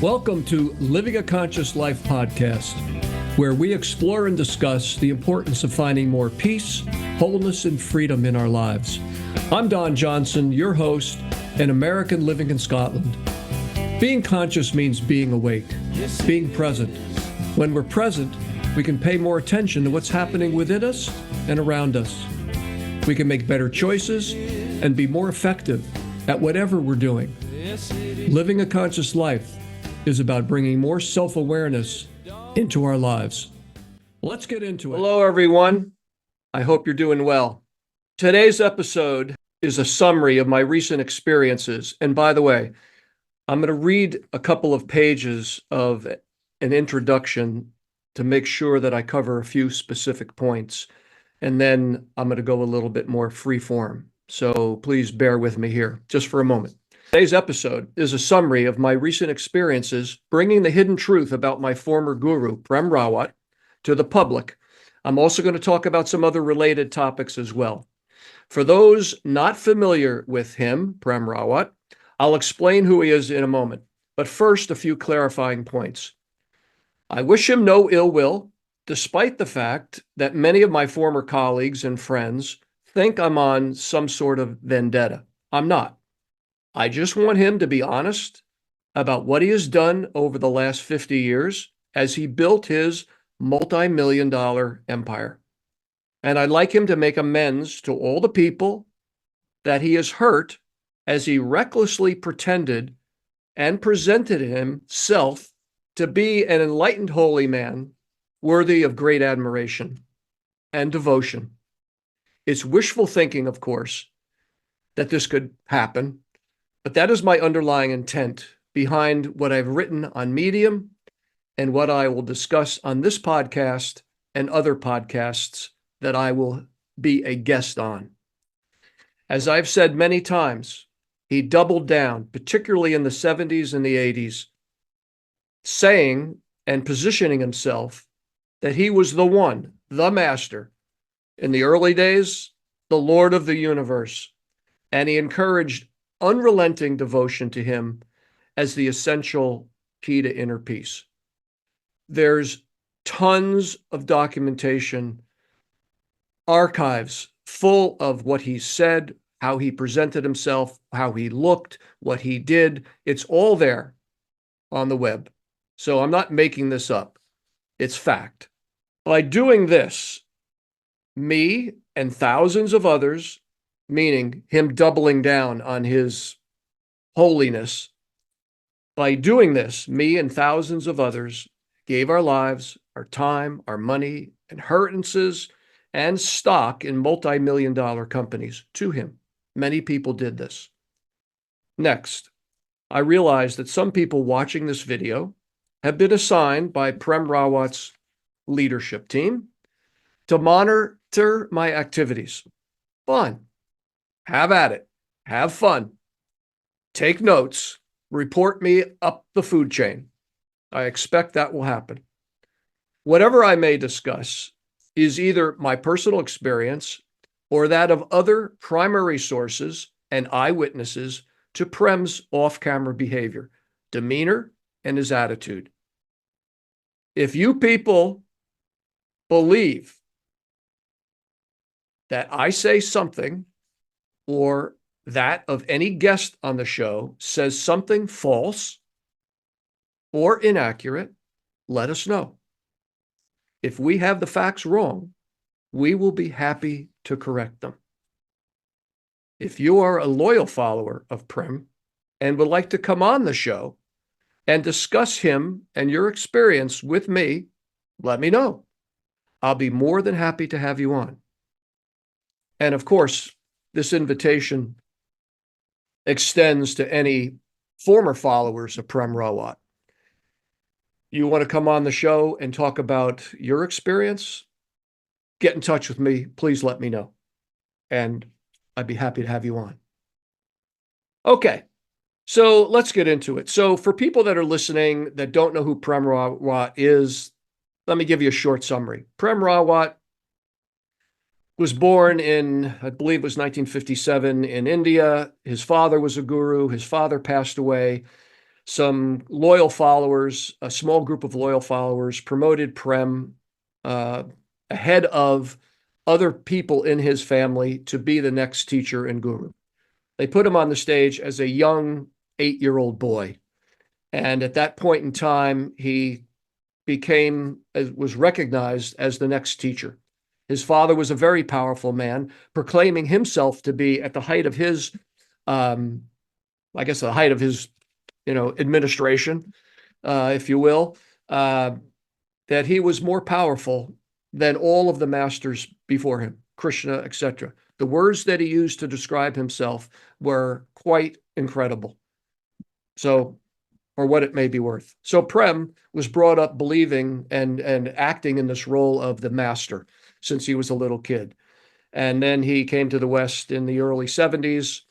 Welcome to Living a Conscious Life podcast, where we explore and discuss the importance of finding more peace, wholeness, and freedom in our lives. I'm Don Johnson, your host, an American living in Scotland. Being conscious means being awake, being present. When we're present, we can pay more attention to what's happening within us and around us. We can make better choices and be more effective at whatever we're doing. Living a conscious life is about bringing more self-awareness into our lives. Let's get into it. Hello, everyone. I hope you're doing well. Today's episode is a summary of my recent experiences. And by the way, I'm going to read a couple of pages of an introduction to make sure that I cover a few specific points. And then I'm going to go a little bit more free form. So please bear with me here just for a moment. Today's episode is a summary of my recent experiences bringing the hidden truth about my former guru, Prem Rawat, to the public. I'm also going to talk about some other related topics as well. For those not familiar with him, Prem Rawat, I'll explain who he is in a moment. But first, a few clarifying points. I wish him no ill will, despite the fact that many of my former colleagues and friends think I'm on some sort of vendetta. I'm not. I just want him to be honest about what he has done over the last 50 years as he built his multi-million-dollar empire. And I'd like him to make amends to all the people that he has hurt as he recklessly pretended and presented himself to be an enlightened holy man worthy of great admiration and devotion. It's wishful thinking, of course, that this could happen. But that is my underlying intent behind what I've written on Medium and what I will discuss on this podcast and other podcasts that I will be a guest on. As I've said many times, he doubled down, particularly in the 70s and the 80s, saying and positioning himself that he was the one, the master. In the early days, the Lord of the universe. And he encouraged unrelenting devotion to him as the essential key to inner peace. There's tons of documentation, archives full of what he said, how he presented himself, how he looked, what he did. It's all there on the web. So I'm not making this up. It's fact. By doing this, me and thousands of others, meaning him doubling down on his holiness. By doing this, me and thousands of others gave our lives, our time, our money, inheritances, and stock in multi-million-dollar companies to him. Many people did this. Next, I realized that some people watching this video have been assigned by Prem Rawat's leadership team to monitor my activities. Fun. Have at it. Have fun. Take notes. Report me up the food chain. I expect that will happen. Whatever I may discuss is either my personal experience or that of other primary sources and eyewitnesses to Prem's off-camera behavior, demeanor, and his attitude. If you people believe that I say something or that of any guest on the show says something false or inaccurate, let us know. If we have the facts wrong, we will be happy to correct them. If you are a loyal follower of Prem and would like to come on the show and discuss him and your experience with me, let me know. I'll be more than happy to have you on. And of course, this invitation extends to any former followers of Prem Rawat. You want to come on the show and talk about your experience? Get in touch with me. Please let me know. And I'd be happy to have you on. Okay, so let's get into it. So for people that are listening that don't know who Prem Rawat is, let me give you a short summary. Prem Rawat was born in, I believe it was 1957 in India. His father was a guru. His father passed away. some loyal followers, a small group of loyal followers, promoted Prem ahead of other people in his family to be the next teacher and guru. They put him on the stage as a young 8-year-old boy. And at that point in time, he was recognized as the next teacher. His father was a very powerful man, proclaiming himself to be at the height of his, the height of his, administration, if you will, that he was more powerful than all of the masters before him, Krishna, etc. The words that he used to describe himself were quite incredible. So, or what it may be worth. So Prem was brought up believing and acting in this role of the master since he was a little kid. And then he came to the West in the early 70s,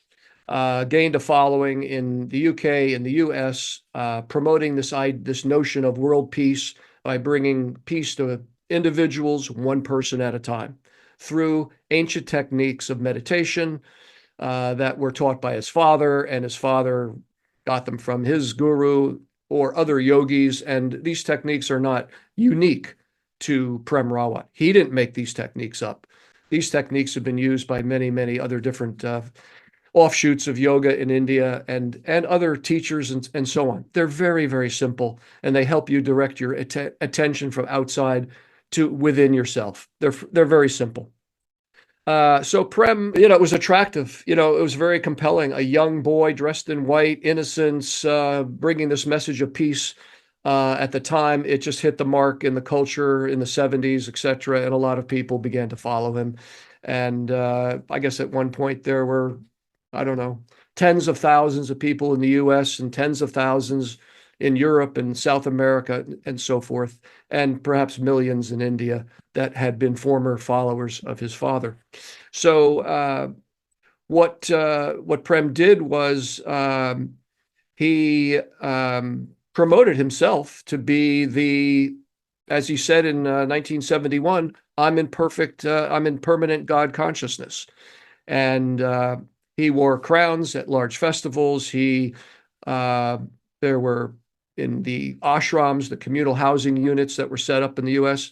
gained a following in the UK and the US, promoting this notion of world peace by bringing peace to individuals, one person at a time, through ancient techniques of meditation that were taught by his father, and his father got them from his guru or other yogis. And these techniques are not unique to Prem Rawat. He didn't make these techniques up. These techniques have been used by many, many other different offshoots of yoga in India and other teachers and so on. They're very, very simple, and they help you direct your attention from outside to within yourself. They're very simple. So Prem, it was attractive. It was very compelling. A young boy dressed in white, innocence, bringing this message of peace. At the time, it just hit the mark in the culture in the 70s, etc. And a lot of people began to follow him. And I guess at one point there were, I don't know, tens of thousands of people in the US and tens of thousands in Europe and South America and so forth, and perhaps millions in India that had been former followers of his father. So what Prem did was he promoted himself to be as he said in 1971, I'm in permanent God consciousness. And he wore crowns at large festivals. There were, in the ashrams, the communal housing units that were set up in the US,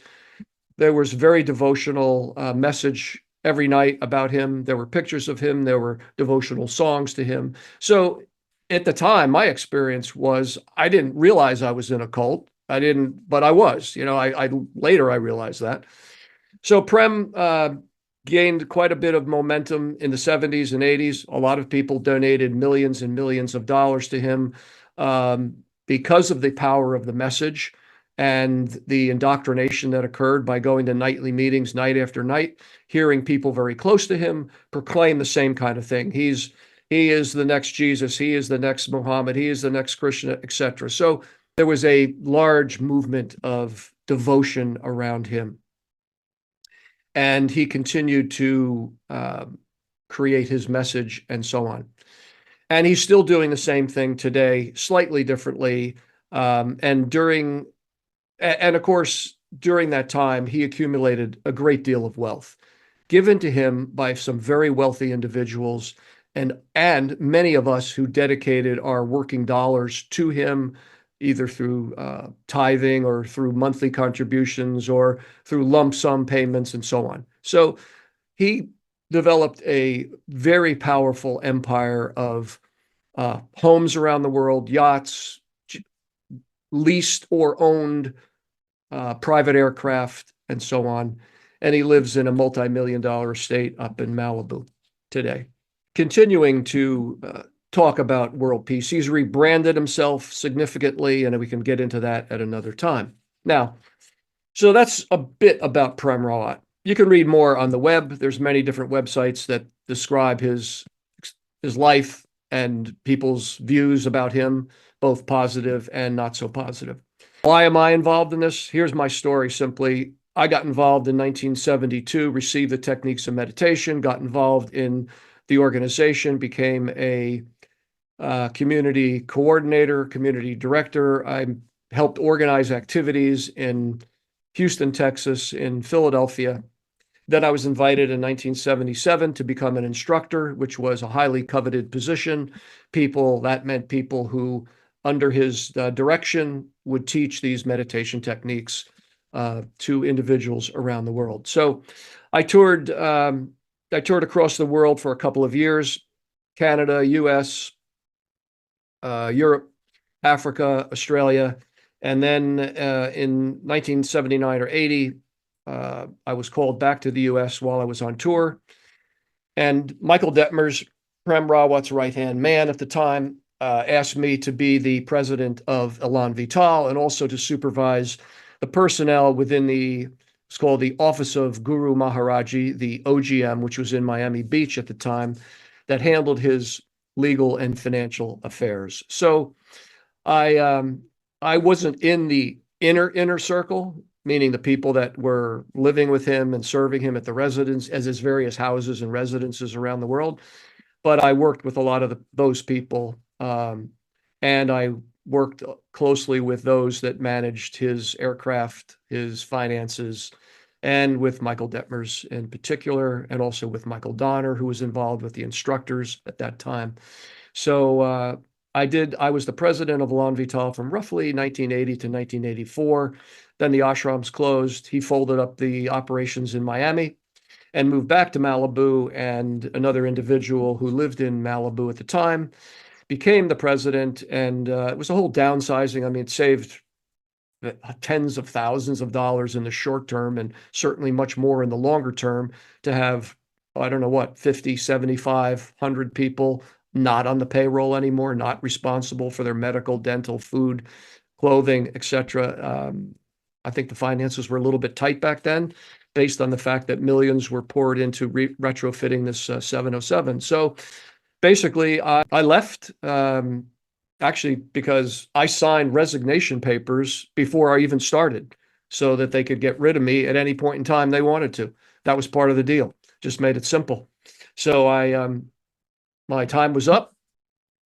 there was very devotional message every night about him. There were pictures of him. There were devotional songs to him. So at the time, my experience was I didn't realize I was in a cult. But I was. Later I realized that. So Prem gained quite a bit of momentum in the 70s and 80s. A lot of people donated millions and millions of dollars to him because of the power of the message and the indoctrination that occurred by going to nightly meetings night after night, hearing people very close to him proclaim the same kind of thing. He is the next Jesus. He is the next Muhammad. He is the next Krishna, etc. So there was a large movement of devotion around him. And he continued to create his message and so on. And he's still doing the same thing today, slightly differently. And of course, during that time, he accumulated a great deal of wealth given to him by some very wealthy individuals and many of us who dedicated our working dollars to him, either through tithing or through monthly contributions or through lump sum payments and so on. So he developed a very powerful empire of homes around the world, yachts, leased or owned private aircraft, and so on. And he lives in a multi-million-dollar estate up in Malibu today. Continuing to talk about world peace, he's rebranded himself significantly, and we can get into that at another time. Now, so that's a bit about Prem Rawat. You can read more on the web. There's many different websites that describe his life and people's views about him, both positive and not so positive. Why am I involved in this? Here's my story simply. I got involved in 1972, received the techniques of meditation, got involved in the organization, became a community coordinator, community director. I helped organize activities in Houston, Texas, in Philadelphia. Then I was invited in 1977 to become an instructor, which was a highly coveted position. That meant people who under his direction, would teach these meditation techniques to individuals around the world. So I toured across the world for a couple of years: Canada, US, Europe, Africa, Australia. And then in 1979 or 80, I was called back to the US while I was on tour. And Michael Detmers, Prem Rawat's right-hand man at the time, asked me to be the president of Elan Vital and also to supervise the personnel within it's called the Office of Guru Maharaji, the OGM, which was in Miami Beach at the time, that handled his legal and financial affairs. So I wasn't in the inner circle, meaning the people that were living with him and serving him at the residence, as his various houses and residences around the world. But I worked with a lot of those people, and I worked closely with those that managed his aircraft, his finances, and with Michael Detmers in particular, and also with Michael Donner, who was involved with the instructors at that time. So I was the president of Elan Vital from roughly 1980 to 1984. Then the ashrams closed. He folded up the operations in Miami and moved back to Malibu. And another individual who lived in Malibu at the time became the president. And it was a whole downsizing. I mean, it saved tens of thousands of dollars in the short term and certainly much more in the longer term to have, I don't know what, 50, 75, 100 people not on the payroll anymore, not responsible for their medical, dental, food, clothing, etc. I think the finances were a little bit tight back then, based on the fact that millions were poured into retrofitting this 707. So basically, I left actually because I signed resignation papers before I even started, so that they could get rid of me at any point in time they wanted to. That was part of the deal. Just made it simple. So my time was up,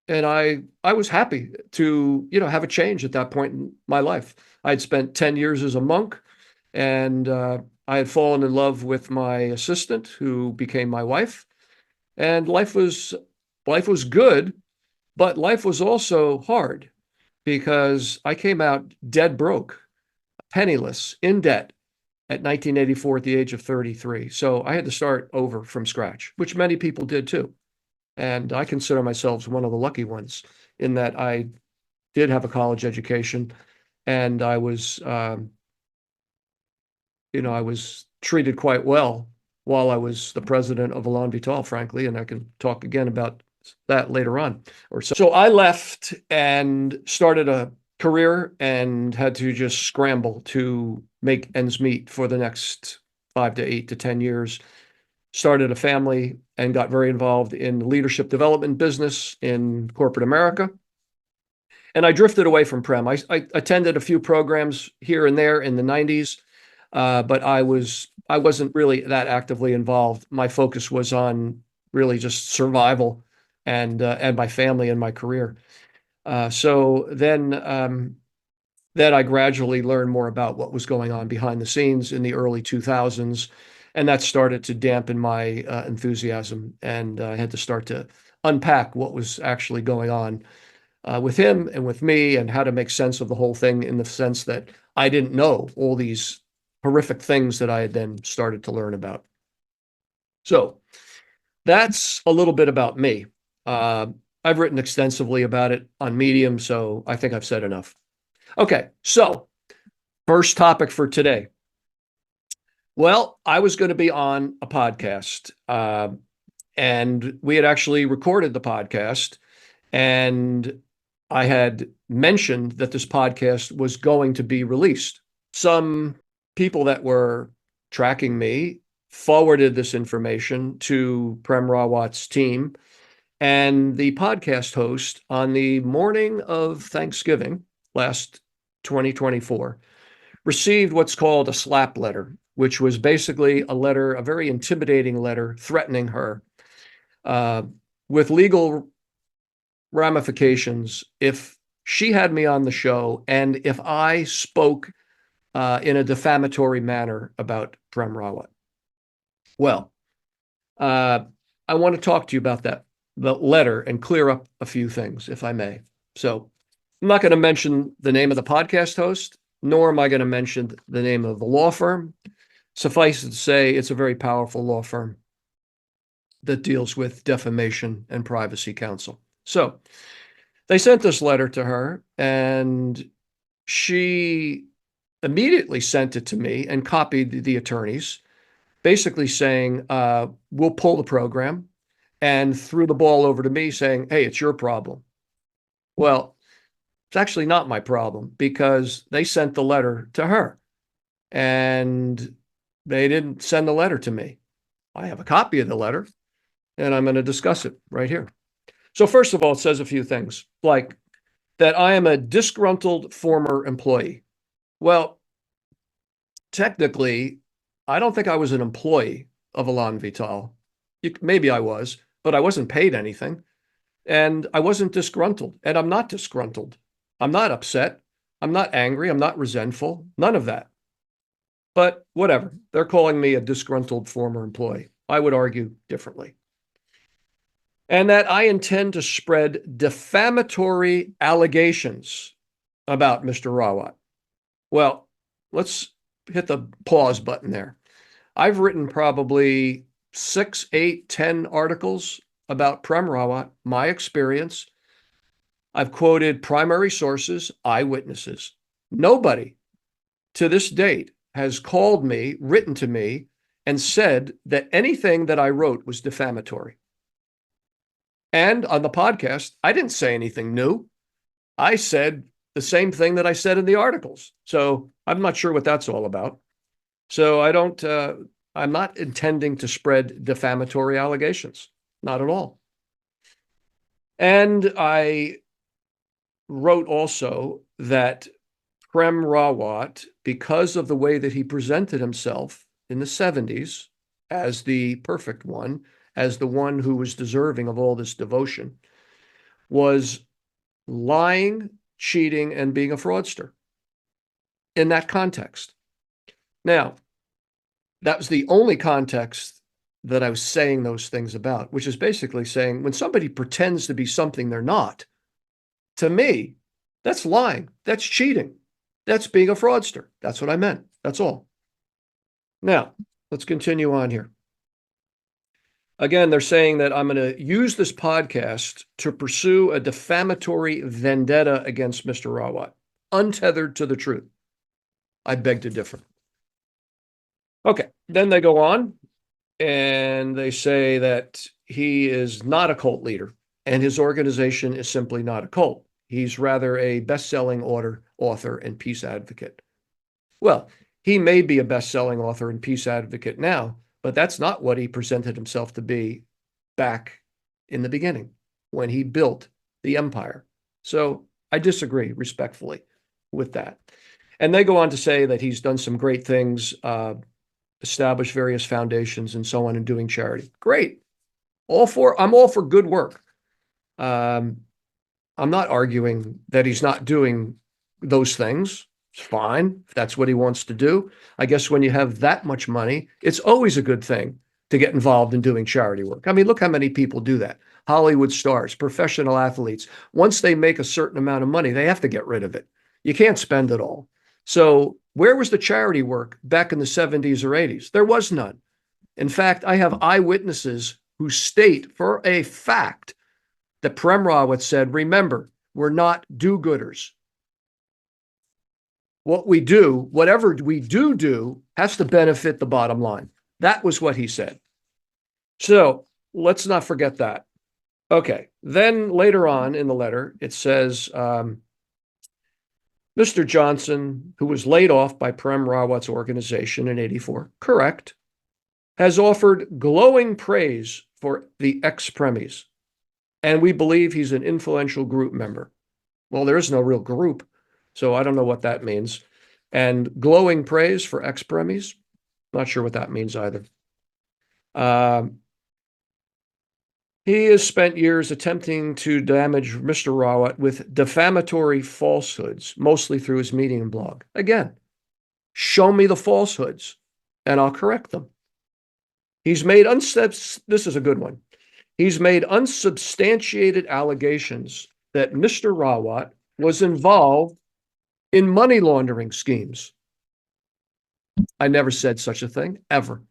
and I was happy to, have a change at that point in my life. I'd spent 10 years as a monk, and I had fallen in love with my assistant, who became my wife. And life was good, but life was also hard because I came out dead broke, penniless, in debt at 1984 at the age of 33. So I had to start over from scratch, which many people did too. And I consider myself one of the lucky ones in that I did have a college education, and I was, I was treated quite well while I was the president of Elan Vital, frankly, and I can talk again about that later on. So I left and started a career and had to just scramble to make ends meet for the next 5 to 8 to 10 years. Started a family and got very involved in the leadership development business in corporate America. And I drifted away from Prem. I attended a few programs here and there in the 90s, but I wasn't really that actively involved. My focus was on really just survival and my family and my career. So then I gradually learned more about what was going on behind the scenes in the early 2000s. And that started to dampen my enthusiasm. And I had to start to unpack what was actually going on with him and with me, and how to make sense of the whole thing, in the sense that I didn't know all these horrific things that I had then started to learn about. So that's a little bit about me. I've written extensively about it on Medium, so I think I've said enough. Okay, so first topic for today. Well, I was going to be on a podcast, and we had actually recorded the podcast, and I had mentioned that this podcast was going to be released. Some people that were tracking me forwarded this information to Prem Rawat's team, and the podcast host, on the morning of Thanksgiving, last 2024, received what's called a slap letter, which was basically a letter, a very intimidating letter, threatening her with legal ramifications if she had me on the show and if I spoke in a defamatory manner about Prem Rawat. Well, I want to talk to you about the letter, and clear up a few things, if I may. So I'm not going to mention the name of the podcast host, nor am I going to mention the name of the law firm. Suffice it to say, it's a very powerful law firm that deals with defamation and privacy counsel. So they sent this letter to her, and she immediately sent it to me and copied the attorneys, basically saying, we'll pull the program, and threw the ball over to me saying, hey, it's your problem. Well, it's actually not my problem because they sent the letter to her and they didn't send the letter to me. I have a copy of the letter and I'm going to discuss it right here. So first of all, it says a few things like that I am a disgruntled former employee. Well, technically, I don't think I was an employee of Elan Vital. Maybe I was, but I wasn't paid anything. And I wasn't disgruntled. And I'm not disgruntled. I'm not upset. I'm not angry. I'm not resentful. None of that. But whatever. They're calling me a disgruntled former employee. I would argue differently. And that I intend to spread defamatory allegations about Mr. Rawat. Well, let's hit the pause button there. I've written probably 6, 8, 10 articles about Prem Rawat, my experience. I've quoted primary sources, eyewitnesses. Nobody to this date has called me, written to me, and said that anything that I wrote was defamatory. And on the podcast, I didn't say anything new. I said the same thing that I said in the articles. So I'm not sure what that's all about. So I'm not intending to spread defamatory allegations. Not at all. And I wrote also that Prem Rawat, because of the way that he presented himself in the 70s as the perfect one, as the one who was deserving of all this devotion, was lying, cheating, and being a fraudster in that context. Now, that was the only context that I was saying those things about, which is basically saying when somebody pretends to be something they're not, to me, that's lying, that's cheating, that's being a fraudster. That's what I meant. That's all. Now, let's continue on here. Again, they're saying that I'm going to use this podcast to pursue a defamatory vendetta against Mr. Rawat, untethered to the truth. I beg to differ. Okay, then they go on and they say that he is not a cult leader and his organization is simply not a cult. He's rather a best-selling author and peace advocate. Well, he may be a best-selling author and peace advocate now, but that's not what he presented himself to be back in the beginning when he built the empire. So I disagree respectfully with that. And they go on to say that he's done some great things, established various foundations and so on, and doing charity. Great. I'm all for good work. I'm not arguing that he's not doing those things. It's fine if that's what he wants to do. I guess when you have that much money, it's always a good thing to get involved in doing charity work. I mean, look how many people do that. Hollywood stars, professional athletes. Once they make a certain amount of money, they have to get rid of it. You can't spend it all. So where was the charity work back in the 70s or 80s? There was none. In fact, I have eyewitnesses who state for a fact that Prem Rawat said, remember, we're not do-gooders. What we do, whatever we do, has to benefit the bottom line. That was what he said. So let's not forget that. Okay, then later on in the letter, it says, Mr. Johnson, who was laid off by Prem Rawat's organization in '84, correct, has offered glowing praise for the ex-premies, and we believe he's an influential group member. Well, there is no real group, so I don't know what that means. And glowing praise for ex-premies, not sure what that means either. He has spent years attempting to damage Mr. Rawat with defamatory falsehoods, mostly through his Medium blog. Again, show me the falsehoods, and I'll correct them. This is a good one. He's made unsubstantiated allegations that Mr. Rawat was involved in money laundering schemes. I never said such a thing, ever.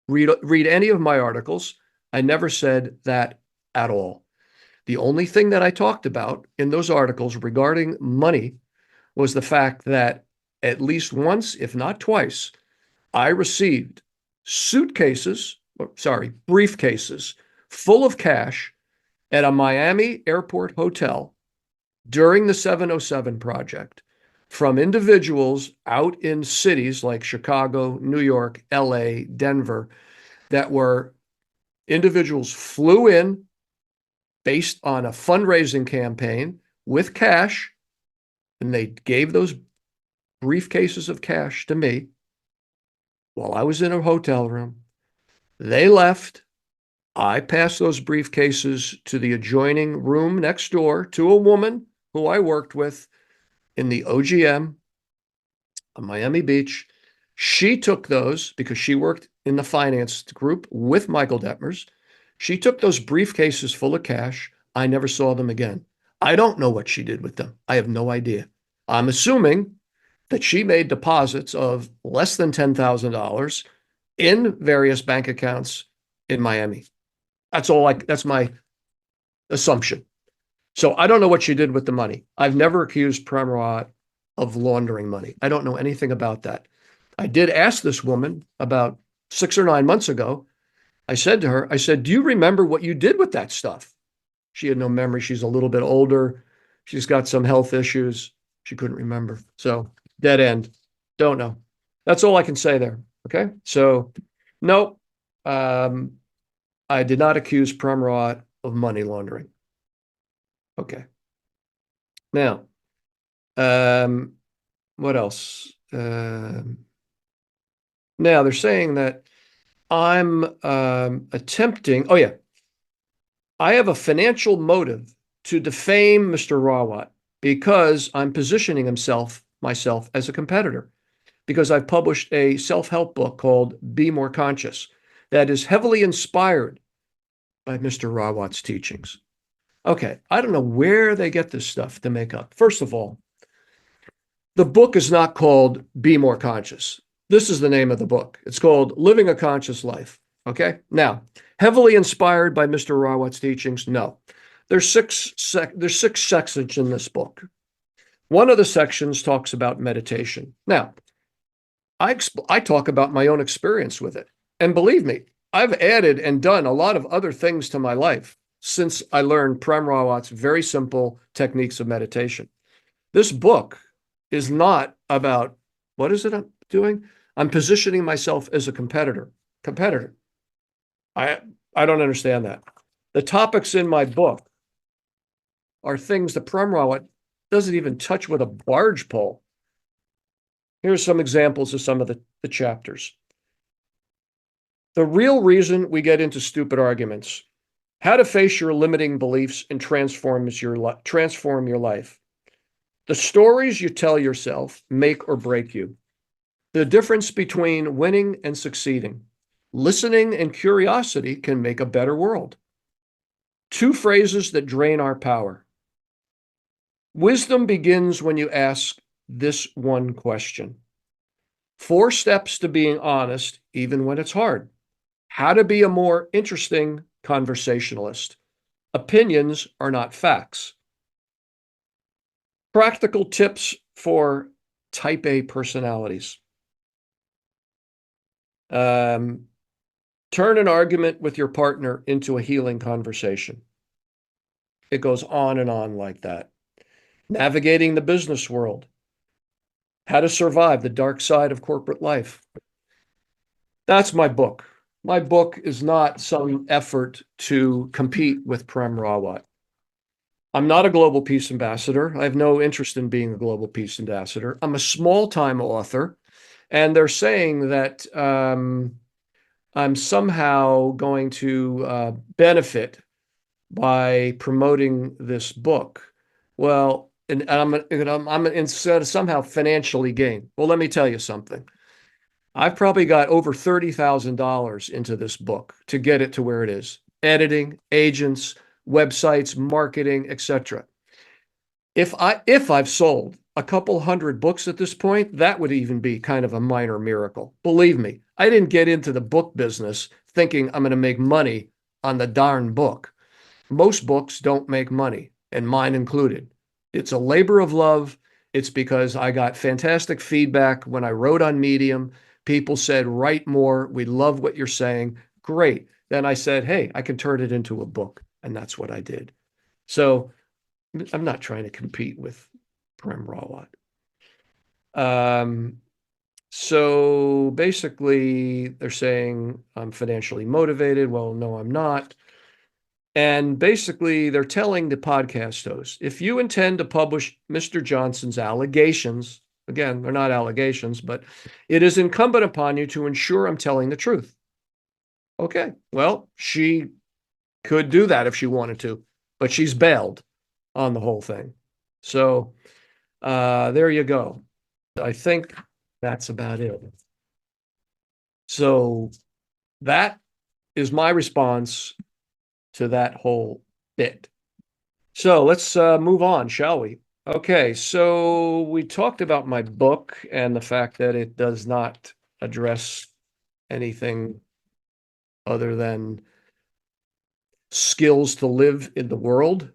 Read any of my articles. I never said that at all. The only thing that I talked about in those articles regarding money was the fact that at least once, if not twice, I received briefcases full of cash at a Miami airport hotel during the 707 project from individuals out in cities like Chicago, New York, LA, Denver, that were individuals flew in based on a fundraising campaign with cash, and they gave those briefcases of cash to me while I was in a hotel room. They left. I passed those briefcases to the adjoining room next door to a woman who I worked with in the OGM on Miami Beach. She took those because she worked in the finance group with Michael Detmers. She took those briefcases full of cash. I never saw them again. I don't know what she did with them. I have no idea. I'm assuming that she made deposits of less than $10,000 in various bank accounts in Miami. That's my assumption. So I don't know what she did with the money. I've never accused Prem Rawat of laundering money. I don't know anything about that. I did ask this woman about 6 or 9 months ago. I said to her, do you remember what you did with that stuff? She had no memory. She's a little bit older. She's got some health issues. She couldn't remember. So dead end. Don't know. That's all I can say there. Okay. So no, I did not accuse Prem Rawat of money laundering. Okay. Now, what else? Now they're saying that I'm attempting. Oh yeah, I have a financial motive to defame Mr. Rawat because I'm positioning myself as a competitor, because I've published a self-help book called Be More Conscious that is heavily inspired by Mr. Rawat's teachings. Okay, I don't know where they get this stuff to make up. First of all, the book is not called Be More Conscious. This is the name of the book. It's called Living a Conscious Life. Okay, now, heavily inspired by Mr. Rawat's teachings? No. There's six sections in this book. One of the sections talks about meditation. Now, I talk about my own experience with it. And believe me, I've added and done a lot of other things to my life since I learned Prem Rawat's very simple techniques of meditation. This book is not about, what is it I'm doing? I'm positioning myself as a competitor. I don't understand that. The topics in my book are things that Prem Rawat doesn't even touch with a barge pole. Here's some examples of some of the chapters. The real reason we get into stupid arguments. How to face your limiting beliefs and transform your life. The stories you tell yourself make or break you. The difference between winning and succeeding. Listening and curiosity can make a better world. 2 phrases that drain our power. Wisdom begins when you ask this one question. 4 steps to being honest, even when it's hard. How to be a more interesting conversationalist. Opinions are not facts. Practical tips for type A personalities. Turn an argument with your partner into a healing conversation. It goes on and on like that. Navigating the business world. How to survive the dark side of corporate life. That's my book. My book is not some effort to compete with Prem Rawat. I'm not a global peace ambassador. I have no interest in being a global peace ambassador. I'm a small-time author, and they're saying that I'm somehow going to benefit by promoting this book. Well, and I'm instead of somehow financially gain. Well, let me tell you something. I've probably got over $30,000 into this book to get it to where it is. Editing, agents, websites, marketing, etc. If I've sold a couple hundred books at this point, that would even be kind of a minor miracle. Believe me, I didn't get into the book business thinking I'm going to make money on the darn book. Most books don't make money, and mine included. It's a labor of love. It's because I got fantastic feedback when I wrote on Medium. People said, write more. We love what you're saying. Great. Then I said, hey, I can turn it into a book. And that's what I did. So I'm not trying to compete with Prem Rawat. So basically, they're saying I'm financially motivated. Well, no, I'm not. And basically, they're telling the podcast host, if you intend to publish Mr. Johnson's allegations, again, they're not allegations, but it is incumbent upon you to ensure I'm telling the truth. Okay, well, she could do that if she wanted to, but she's bailed on the whole thing. So there you go. I think that's about it. So that is my response to that whole bit. So let's move on, shall we? Okay, so we talked about my book and the fact that it does not address anything other than skills to live in the world,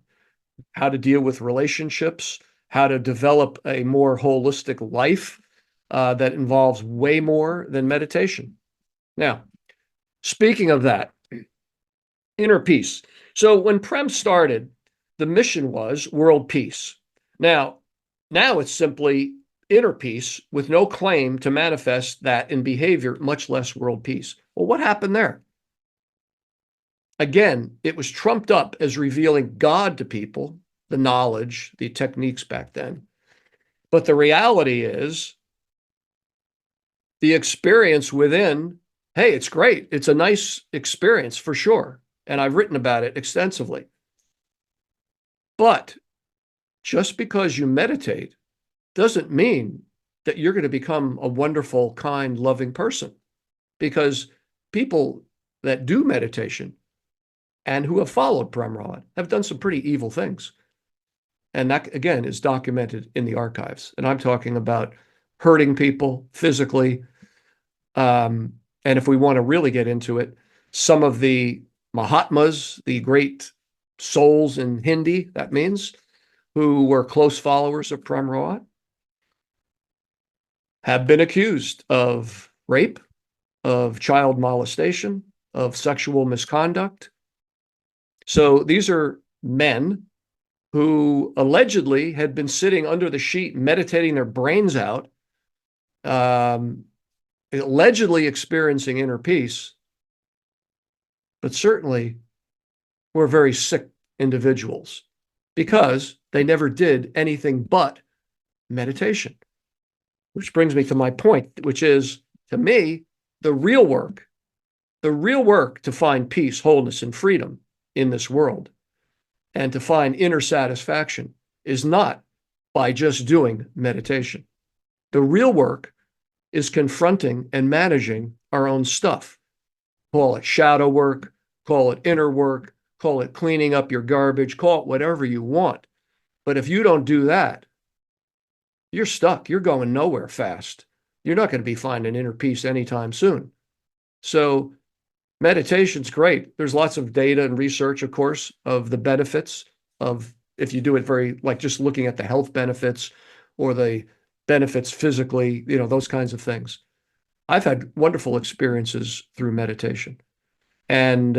how to deal with relationships, how to develop a more holistic life that involves way more than meditation. Now, speaking of that, inner peace. So when Prem started, the mission was world peace. Now it's simply inner peace with no claim to manifest that in behavior, much less world peace. Well, what happened there? Again, it was trumped up as revealing God to people, the knowledge, the techniques back then. But the reality is the experience within, hey, it's great. It's a nice experience for sure. And I've written about it extensively. But just because you meditate doesn't mean that you're going to become a wonderful, kind, loving person. Because people that do meditation and who have followed Prem Rawat have done some pretty evil things. And that, again, is documented in the archives. And I'm talking about hurting people physically. And if we want to really get into it, some of the Mahatmas, the great souls in Hindi, that means, who were close followers of Prem Rawat, have been accused of rape, of child molestation, of sexual misconduct. So these are men who allegedly had been sitting under the sheet, meditating their brains out, allegedly experiencing inner peace, but certainly were very sick individuals because they never did anything but meditation. Which brings me to my point, which is, to me, the real work to find peace, wholeness, and freedom in this world and to find inner satisfaction is not by just doing meditation. The real work is confronting and managing our own stuff. Call it shadow work, call it inner work, call it cleaning up your garbage, call it whatever you want. But if you don't do that, you're stuck. You're going nowhere fast. You're not going to be finding inner peace anytime soon. So meditation's great. There's lots of data and research, of course, of the benefits of, if you do it very, like just looking at the health benefits or the benefits physically, those kinds of things. I've had wonderful experiences through meditation. And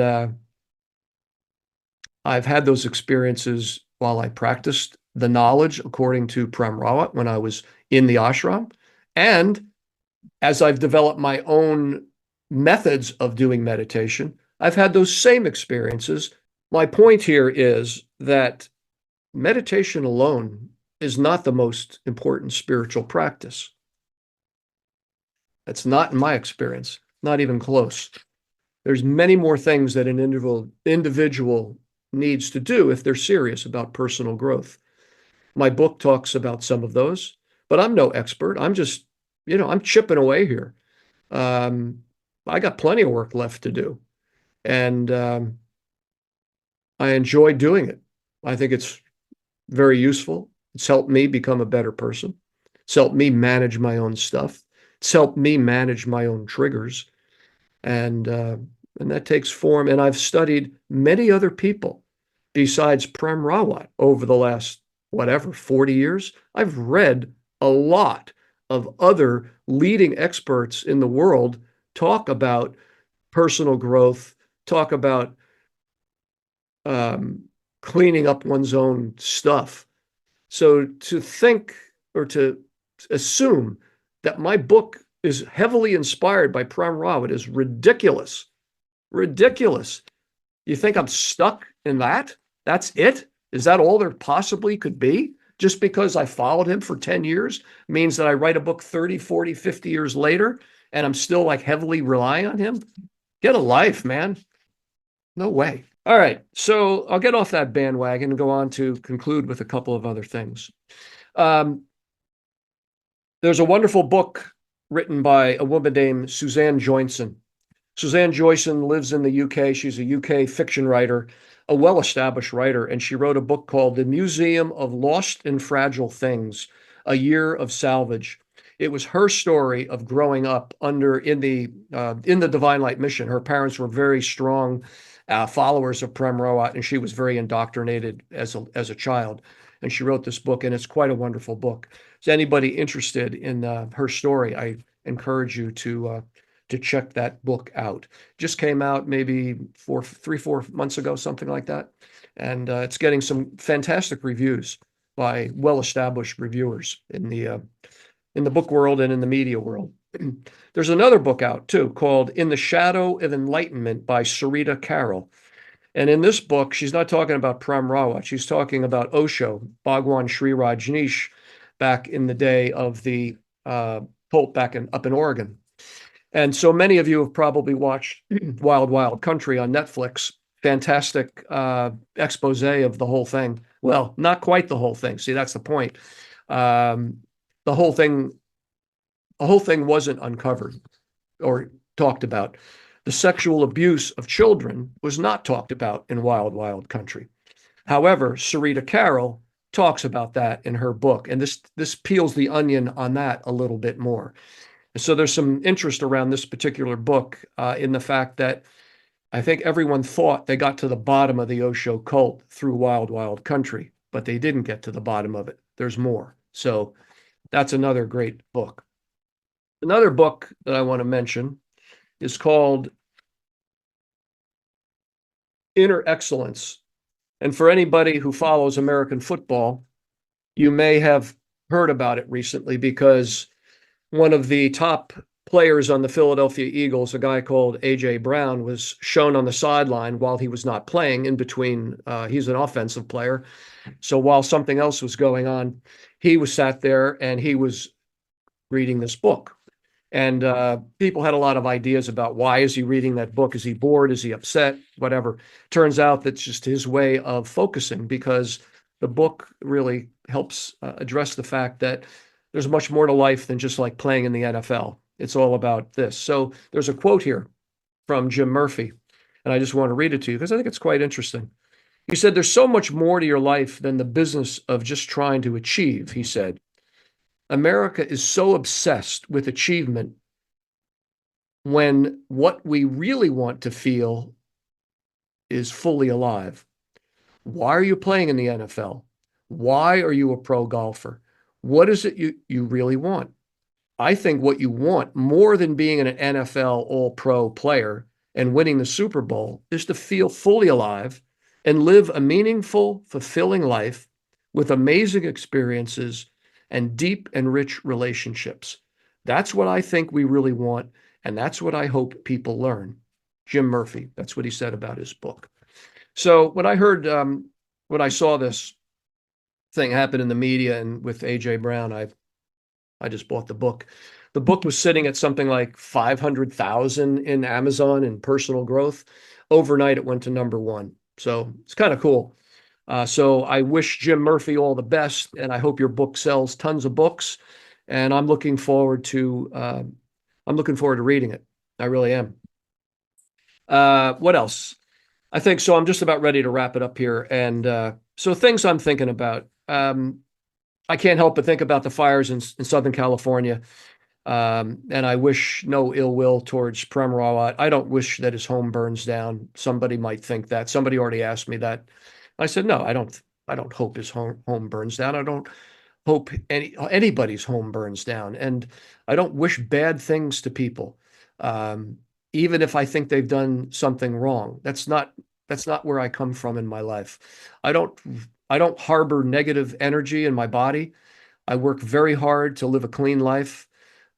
I've had those experiences while I practiced the knowledge according to Prem Rawat when I was in the ashram. And as I've developed my own methods of doing meditation, I've had those same experiences. My point here is that meditation alone is not the most important spiritual practice. That's not in my experience, not even close. There's many more things that an individual needs to do if they're serious about personal growth. My book talks about some of those, but I'm no expert. I'm just, I'm chipping away here. I got plenty of work left to do. And I enjoy doing it. I think it's very useful. It's helped me become a better person. It's helped me manage my own stuff. It's helped me manage my own triggers. And uh, and that takes form. And I've studied many other people besides Prem Rawat over the last, whatever, 40 years. I've read a lot of other leading experts in the world talk about personal growth, talk about um, cleaning up one's own stuff. So to think or to assume that my book is heavily inspired by Prem Rawat is ridiculous. Ridiculous. You think I'm stuck in that? That's it? Is that all there possibly could be? Just because I followed him for 10 years means that I write a book 30, 40, 50 years later and I'm still like heavily relying on him? Get a life, man. No way. All right. So I'll get off that bandwagon and go on to conclude with a couple of other things. Um, there's a wonderful book written by a woman named Suzanne Joynson. Suzanne Joynson lives in the UK. She's a UK fiction writer, a well-established writer, and she wrote a book called The Museum of Lost and Fragile Things, A Year of Salvage. It was her story of growing up in the Divine Light mission. Her parents were very strong followers of Prem Rawat, and she was very indoctrinated as a child. And she wrote this book, and it's quite a wonderful book. Is anybody interested in her story? I encourage you to check that book out. Just came out maybe 4 months ago, something like that. And it's getting some fantastic reviews by well-established reviewers in the book world and in the media world. There's another book out too called In the Shadow of Enlightenment by Sarita Carroll. And in this book, she's not talking about Prem Rawat. She's talking about Osho, Bhagwan Sri Rajneesh, back in the day of the Pope up in Oregon. And so many of you have probably watched Wild Wild Country on Netflix. Fantastic expose of the whole thing. Well, not quite the whole thing. See, that's the point. The whole thing wasn't uncovered or talked about. The sexual abuse of children was not talked about in Wild Wild Country. However, Sarita Carroll talks about that in her book, and this peels the onion on that a little bit more. So there's some interest around this particular book in the fact that I think everyone thought they got to the bottom of the Osho cult through Wild Wild Country, but they didn't get to the bottom of it. There's more. So that's another great book. Another book that I want to mention is called Inner Excellence. And for anybody who follows American football, you may have heard about it recently because one of the top players on the Philadelphia Eagles, a guy called A.J. Brown, was shown on the sideline while he was not playing in between. He's an offensive player. So while something else was going on, he was sat there and he was reading this book. And people had a lot of ideas about why is he reading that book? Is he bored? Is he upset? Whatever. Turns out that's just his way of focusing because the book really helps address the fact that there's much more to life than just like playing in the NFL. It's all about this. So there's a quote here from Jim Murphy, and I just want to read it to you because I think it's quite interesting. He said, "There's so much more to your life than the business of just trying to achieve," he said. "America is so obsessed with achievement when what we really want to feel is fully alive. Why are you playing in the NFL? Why are you a pro golfer? What is it you really want? I think what you want more than being an NFL all-pro player and winning the Super Bowl is to feel fully alive and live a meaningful, fulfilling life with amazing experiences and deep and rich relationships. That's what I think we really want, and that's what I hope people learn." Jim Murphy, that's what he said about his book. So when I heard, when I saw this thing happen in the media and with A.J. Brown, I just bought the book. The book was sitting at something like 500,000 in Amazon in personal growth. Overnight, it went to #1. So it's kind of cool. So I wish Jim Murphy all the best, and I hope your book sells tons of books. And I'm looking forward to reading it. I really am. What else? I think so. I'm just about ready to wrap it up here. And so things I'm thinking about. I can't help but think about the fires in Southern California. And I wish no ill will towards Prem Rawat. I don't wish that his home burns down. Somebody might think that. Somebody already asked me that. I said, no, I don't hope his home burns down. I don't hope anybody's home burns down. And I don't wish bad things to people. Even if I think they've done something wrong. That's not where I come from in my life. I don't harbor negative energy in my body. I work very hard to live a clean life.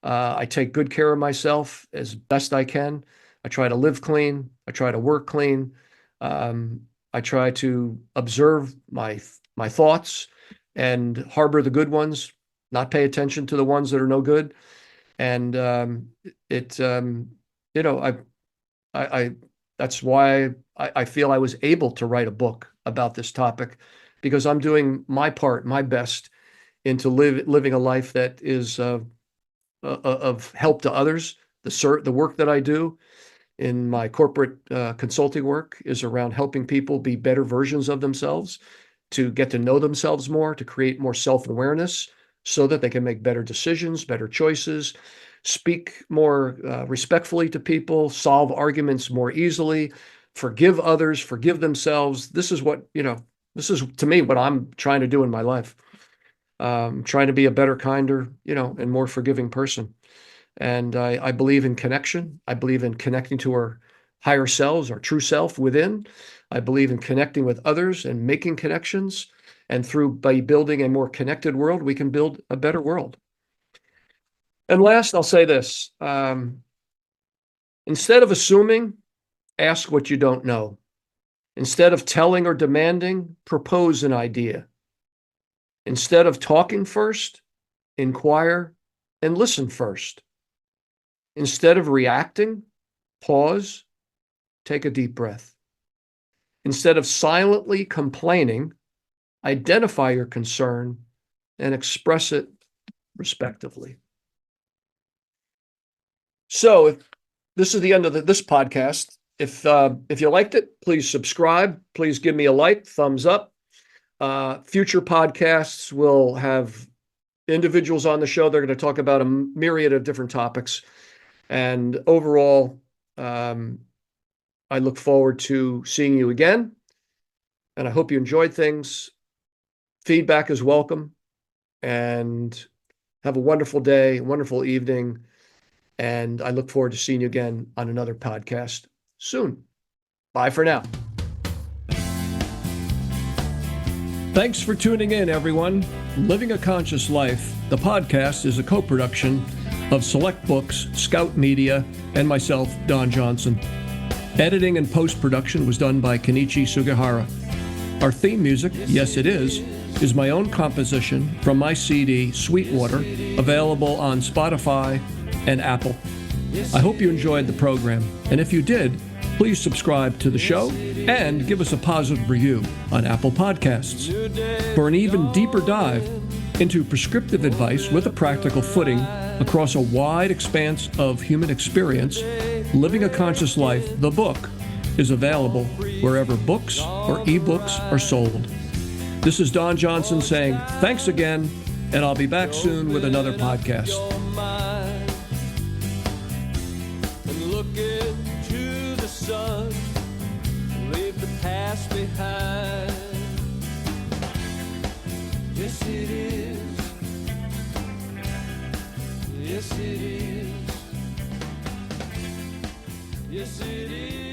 I take good care of myself as best I can. I try to live clean. I try to work clean. I try to observe my thoughts and harbor the good ones, not pay attention to the ones that are no good. And that's why I feel I was able to write a book about this topic, because I'm doing my part, my best, into living a life that is of help to others. The work that I do in my corporate consulting work is around helping people be better versions of themselves, to get to know themselves more, to create more self-awareness so that they can make better decisions, better choices, speak more respectfully to people, solve arguments more easily, forgive others, forgive themselves. This is to me what I'm trying to do in my life. Trying to be a better, kinder, and more forgiving person. And I believe in connection. I believe in connecting to our higher selves, our true self within. I believe in connecting with others and making connections. And by building a more connected world, we can build a better world. And last, I'll say this. Instead of assuming, ask what you don't know. Instead of telling or demanding, propose an idea. Instead of talking first, inquire and listen first. Instead of reacting, pause, take a deep breath. Instead of silently complaining, identify your concern and express it respectively. So this is the end of this podcast. If you liked it, please subscribe. Please give me a like, thumbs up. Future podcasts will have individuals on the show. They're going to talk about a myriad of different topics. And overall, I look forward to seeing you again. And I hope you enjoyed things. Feedback is welcome. And have a wonderful day, wonderful evening. And I look forward to seeing you again on another podcast soon. Bye for now. Thanks for tuning in, everyone. Living a Conscious Life, the podcast, is a co-production of Select Books, Scout Media, and myself, Don Johnson. Editing and post-production was done by Kenichi Sugihara. Our theme music, Yes It Is my own composition from my CD, Sweetwater, available on Spotify and Apple. I hope you enjoyed the program, and if you did, please subscribe to the show and give us a positive review on Apple Podcasts. For an even deeper dive into prescriptive advice with a practical footing across a wide expanse of human experience, Living a Conscious Life, the book, is available wherever books or ebooks are sold. This is Don Johnson saying thanks again, and I'll be back soon with another podcast. Leave the past behind. Yes, it is. Yes, it is. Yes, it is.